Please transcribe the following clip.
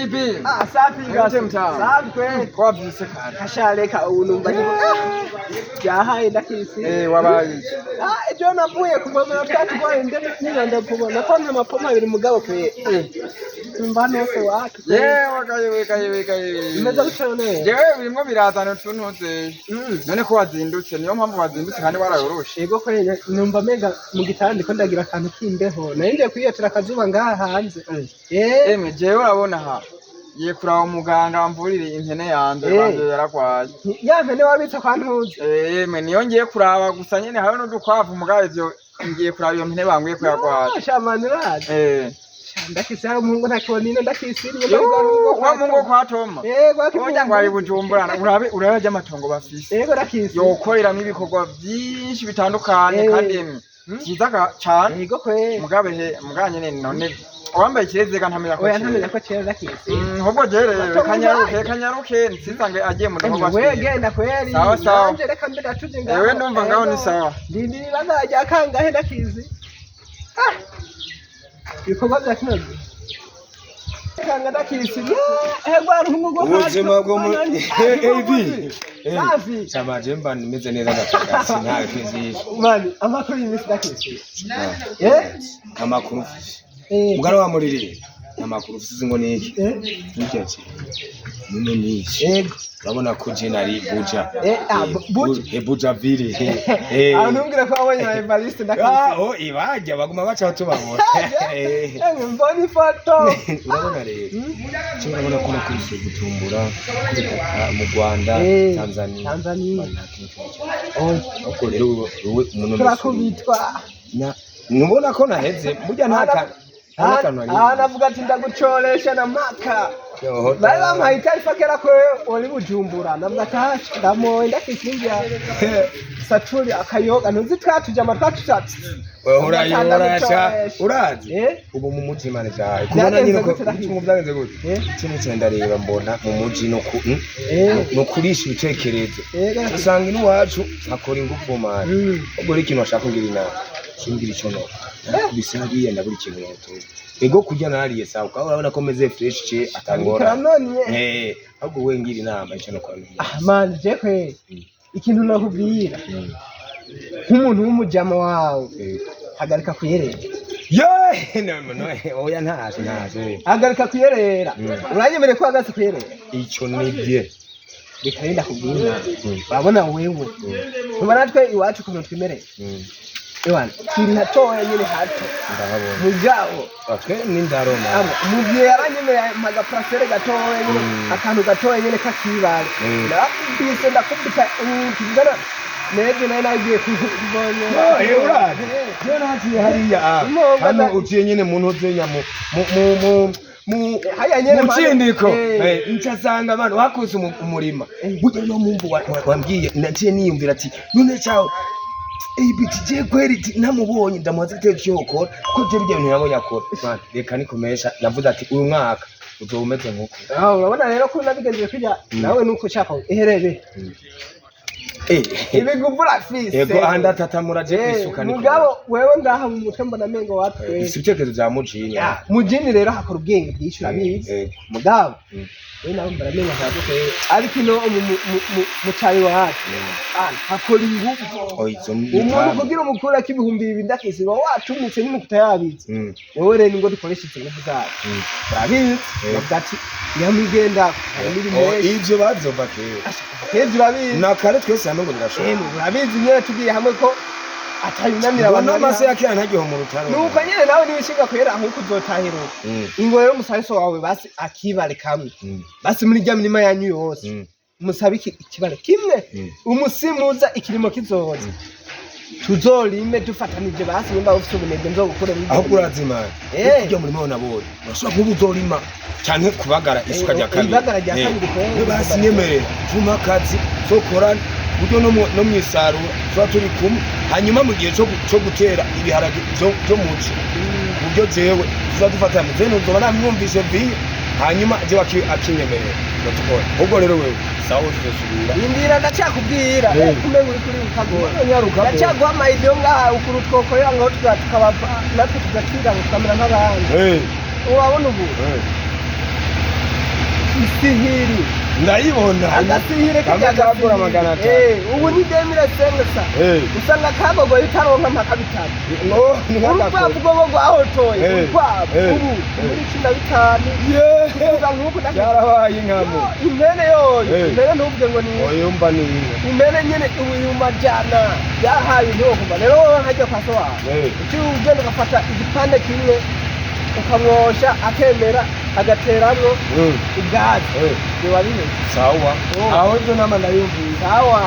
Ibi. Safi ngase mtamu. Safi kweli. Kwa byise kana. Kashaleka unumva ni. Jahaye ndakisi. Wabaye. Ejo navuye kuvomera twatwaye ndende niranda kubona ko nta mapoma abiri mugabo kwe. Umva nose watu. Wakaye. Imeza gucane. Jewe birimo birazana tuntuze. None ko wazindutse niyo mpamvu wazindutse kandi warayoroshe. Yego kweli numva mega mu gitandi ko ndagira akantu kimbeho. Nende kwiyotera akazuba ngaha hanze. Emwe jewe urabona ha. Ye kuraba umuganga amvurire impene yanze banje yarakwaye. Ya mpene wabitsa kwantuze. Emwe niyo ngiye kuraba gusa nyene habe n'udukwavu mugabe ivyo ngiye kuraba iyo mpene banguye ko yakwaye. Shamaniraje. Ndakisa umungu ntakibonine ndakisiriye wa mungu kwa Toma. Oja ngwari Bujumbura uraje amatongo bafise. Yego ndakisi. Yokorera ibikorwa byinshi bitandukanye kandi cyiza cyane. Yego kwe. Muganye nene none wambaye kirezega ntamenya ko. Oya ntamenya ko cyera ndakisi. Hobwo jere kanyaruke nsisange agiye mu dogo bafise. Wewe genda kweri. Sawa. Nje reka mbida tuje ngaho. Ewe ndumva ngaho ni sawa. Ndindi bazajya kangahe ndakizi. Ibikorwa bya kinoze kanga ndakirisi egwa nkumugo ubuzima bwo mu AB safi samaje mba nimeze neza ndakasi nta kizisha mani amakuru y'imisi ndakirisi amakuru mugara wa muriri amakuru ufise ngo niki niki none niki yego urabona ko jenari buja buja vile antumbwira ko abonye na Evariste ndakirisi ibajya baguma baca tubabona mboni foto urabona rero cyo urabona ko nakurikiye Bujumbura mu Rwanda Tanzania uko rero wowe umuntu turakubitwa nubona ko naheze burya ntaka navuga ati ndagucoresha na maka bari bamuhaye itarifa kera ko uri Bujumbura navuga ati ndamoye ndakisingira saturi akayoga ntuzi twatuje amatwatushatse urazi ubu mu muji mane cyaye kubona nyine ko mu byagenze gute kimwe cyenda reba mbona mu muji no kurisha ibitekerezo usanga iwacu akora ingufu mane ubwo ari ikintu ashaka ngira inama shingira icyo no bisingiye ndaburi kintu yato ego kujya nariye sawa ukaba urabona ko meze fresh cye atangora ahubwo we ngira inama icyo no kwa man je kwe ikintu nakubwira nk'umuntu w'umujama wawe hagarika kuyerera no oya ntaje hagarika kuyerera uranyemere ko hagaze kuyerera icyo nibye bikarinda kubwira urabona wewe tubaratwe iwacu kuno twimereye Ewan, kiri hatoya nyine hato. Ndahabona. Mugabo. Atwe n'indaroma. Mugiye yaranyemeye maga prasere gatoya nyine akantu gatoya nyine kakibale. Ndabise ndakubita kigana. Nege nagiye kubonye. Uradi. Jona hatiye hariya. Hano uciye nyine mu ntozenya mu haya nyene mucindiko ncasanga abantu bakoze umurima. Burya no mumbu wambwiye naciye niyumvira ati none cyawo ibiti kweri namubonye ndamaze guteka yokora ko je bijya bintu yabonye akora man reka nikomesha navuze ati uyu mwaka uzomeze nkuko urabona rero ko nabigenze kujya nawe nuko ushaka iherere ibigubura fise yego anda tatamura je kwisuka niko mugabo wewe ngaha mu mutwe mbona mengo watwe isitekerezo bya mujinya mujini rero hakora ubwenge bwishura bizi mugabo we nawe mbaramenye ntabwo ariko ino mu cyari wacu hakora ingufu umuntu kugira umukura k'ibihumbi 2 ndakisi ba watumutse n'umukuta yabitse wowe rero ngo dukoresha ingufu zacu urabizi bagati yamigenda ivyo bazova kezi urabizi nakare twese hano ngo birashoboka urabizi nyene tugiye hamwe ko atayunamira abantu n'amase yake yanajye mu rutaro nuko nyene nawe nibishinga kwera aho kuzotahira ingo rero musayiso wawe basi akibare kamwe basi muri rya mirima yanyu yose musabiki ikibare kimwe umusimuza ikirimo kizoza tuzolime dufatanije basi nimba ufite ubunege nzo gukora aho kurazima kujya muri mwana bose bashobora kuba uzolima cyane kubagara isuka rya kabiri ibagara rya kabiri basi nyemere tuma kazi sokora buryo no mwisarura twa turi kumwe hanyuma mu gihe cyo gutera ibiharage byo muci buryo jewe tuzadufatana zeno uzoba namwumvise vi hanyuma je akinyemere tukora ubwo rero wewe sawa tuzosubira indira ndacakubwira kumbe uri kuri ukagora nyaruka ndacagwa amaidyo ngaha ukuru twokorera ngo tukaba natwe tugatira tukamera nk'abandi urabona ubu isihiri ndayibona agasihire kagura magana atanu ubu ni 2005 usanga kagogoye itaronka mpaka bitanu urupapuro rwo rwahotoye urupapuro ubu muri 15 kuvuga nk'uko byarabaye inkamo impene yoyo impene ntuvuge ngo ni oyumva ni impene nyene ubuyuma jana yahaye ntokuva rero hajya kwa so wawe ugenda ugafata igipande kimwe ukamwosha akemera agateramwo ubwatsi biba bimeze sawa aho nzo nama ndayumvira sawa